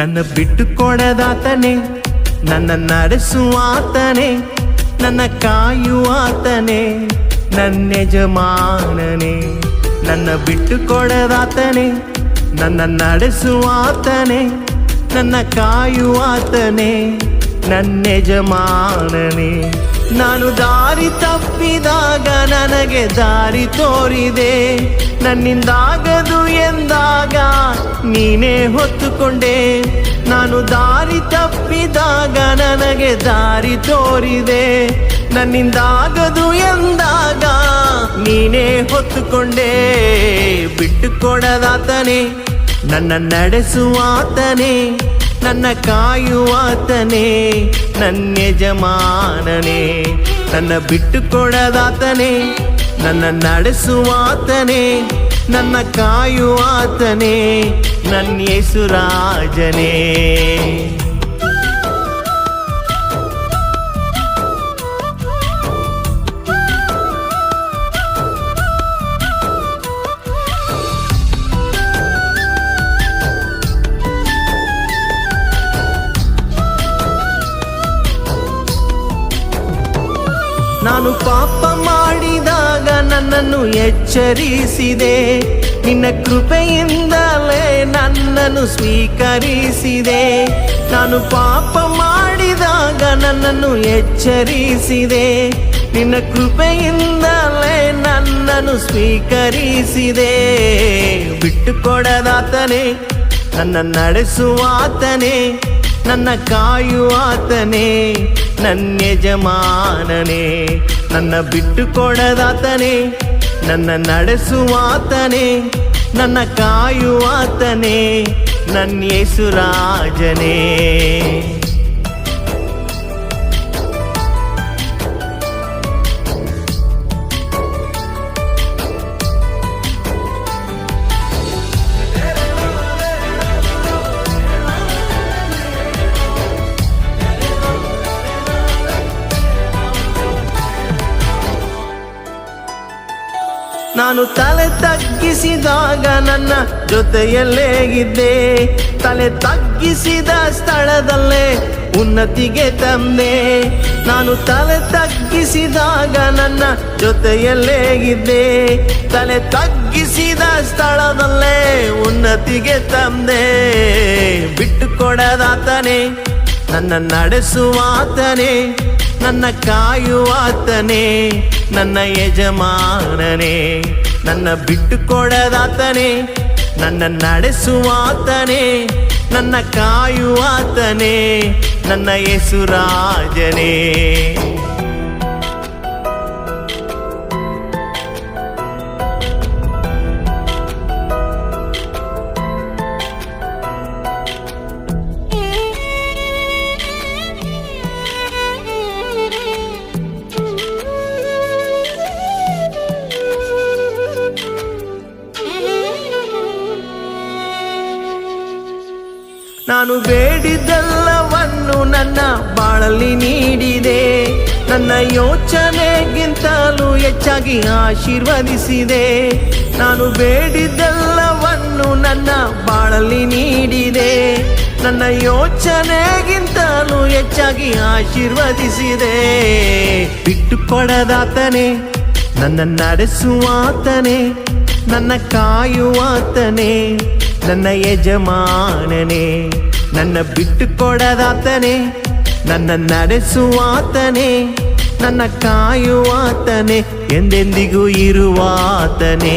ನನ್ನ ಬಿಟ್ಟು ಕೊಡದಾತನೇ, ನನ್ನ ನಡೆಸುವಾತನೇ, ನನ್ನ ಕಾಯುವಾತನೇ, ನನ್ನ ಯಜಮಾನನೇ. ನನ್ನ ಬಿಟ್ಟು ಕೊಡದಾತನೇ, ನನ್ನ ನಡೆಸುವಾತನೇ, ನನ್ನ ಕಾಯುವಾತನೇ, ನನ್ನ ಯಜಮಾನನೇ. ನಾನು ದಾರಿ ತಪ್ಪಿದಾಗ ನನಗೆ ದಾರಿ ತೋರಿದೆ, ನನ್ನಿಂದಾಗದು ಎಂದಾಗ ನೀನೇ ಹೊತ್ತುಕೊಂಡೆ. ನಾನು ದಾರಿ ತಪ್ಪಿದಾಗ ನನಗೆ ದಾರಿ ತೋರಿದೆ, ನನ್ನಿಂದಾಗದು ಎಂದಾಗ ನೀನೇ ಹೊತ್ತುಕೊಂಡೆ. ಬಿಟ್ಟು ಕೊಡದಾತನೇ, ನನ್ನ ನಡೆಸುವಾತನೇ, ನನ್ನ ಕಾಯುವಾತನೇ, ನನ್ನ ಯಜಮಾನನೇ. ನನ್ನ ಬಿಟ್ಟು ಕೊಡದಾತನೇ, ನನ್ನ ನಡೆಸುವಾತನೇ, ನನ್ನ ಕಾಯುವಾತನೇ, ನನ್ನ ಯೇಸು ರಾಜನೇ. ನಾನು ಪಾಪ ಮಾಡಿದಾಗ ನನ್ನನ್ನು ಎಚ್ಚರಿಸಿದೆ, ನಿನ್ನ ಕೃಪೆಯಿಂದಲೇ ನನ್ನನ್ನು ಸ್ವೀಕರಿಸಿದೆ. ನಾನು ಪಾಪ ಮಾಡಿದಾಗ ನನ್ನನ್ನು ಎಚ್ಚರಿಸಿದೆ, ನಿನ್ನ ಕೃಪೆಯಿಂದಲೇ ನನ್ನನ್ನು ಸ್ವೀಕರಿಸಿದೆ. ಬಿಟ್ಟು ಕೊಡದಾತನೇ, ನನ್ನ ನಡೆಸುವಾತನೇ, ನನ್ನ ಕಾಯುವಾತನೇ, ನನ್ನ ಯಜಮಾನನೇ. ನನ್ನ ಬಿಟ್ಟು ಕೊಡದಾತನೇ, ನನ್ನ ನಡೆಸುವಾತನೇ, ನನ್ನ ಕಾಯುವಾತನೇ, ನನ್ನ ಯೇಸು ರಾಜನೇ. ನಾನು ತಲೆ ತಗ್ಗಿಸಿದಾಗ ನನ್ನ ಜೊತೆಯಲ್ಲೇ ಇದ್ದೆ, ತಲೆ ತಗ್ಗಿಸಿದ ಸ್ಥಳದಲ್ಲೇ ಉನ್ನತಿಗೆ ತಂದೆ. ನಾನು ತಲೆ ತಗ್ಗಿಸಿದಾಗ ನನ್ನ ಜೊತೆಯಲ್ಲೇ ಇದ್ದೆ, ತಲೆ ತಗ್ಗಿಸಿದ ಸ್ಥಳದಲ್ಲೇ ಉನ್ನತಿಗೆ ತಂದೆ. ಬಿಟ್ಟು ಕೊಡದಾತನೇ, ನನ್ನ ನಡೆಸುವಾತನೇ, ನನ್ನ ಕಾಯುವಾತನೇ, ನನ್ನ ಯಜಮಾನನೇ. ನನ್ನ ಬಿಟ್ಟು ಕೊಡದಾತನೇ, ನನ್ನ ನಡೆಸುವಾತನೇ, ನನ್ನ ಕಾಯುವಾತನೇ, ನನ್ನ ಯೇಸು ರಾಜನೇ. ನಾನು ಬೇಡಿದ್ದೆಲ್ಲವನ್ನು ನನ್ನ ಬಾಳಲ್ಲಿ ನೀಡಿದೆ, ನನ್ನ ಯೋಚನೆಗಿಂತಲೂ ಹೆಚ್ಚಾಗಿ ಆಶೀರ್ವದಿಸಿದೆ. ನಾನು ಬೇಡಿದ್ದೆಲ್ಲವನ್ನು ನನ್ನ ಬಾಳಲ್ಲಿ ನೀಡಿದೆ, ನನ್ನ ಯೋಚನೆಗಿಂತಲೂ ಹೆಚ್ಚಾಗಿ ಆಶೀರ್ವದಿಸಿದೆ. ಬಿಟ್ಟು ಕೊಡದಾತನೇ, ನನ್ನ ನಡೆಸುವಾತನೇ, ನನ್ನ ಕಾಯುವಾತನೇ, ನನ್ನ ಯಜಮಾನನೇ. ನನ್ನ ಬಿಟ್ಟು ಕೊಡದಾತನೇ, ನನ್ನ ನಡೆಸುವಾತನೇ, ನನ್ನ ಕಾಯುವಾತನೇ, ಎಂದೆಂದಿಗೂ ಇರುವಾತನೇ.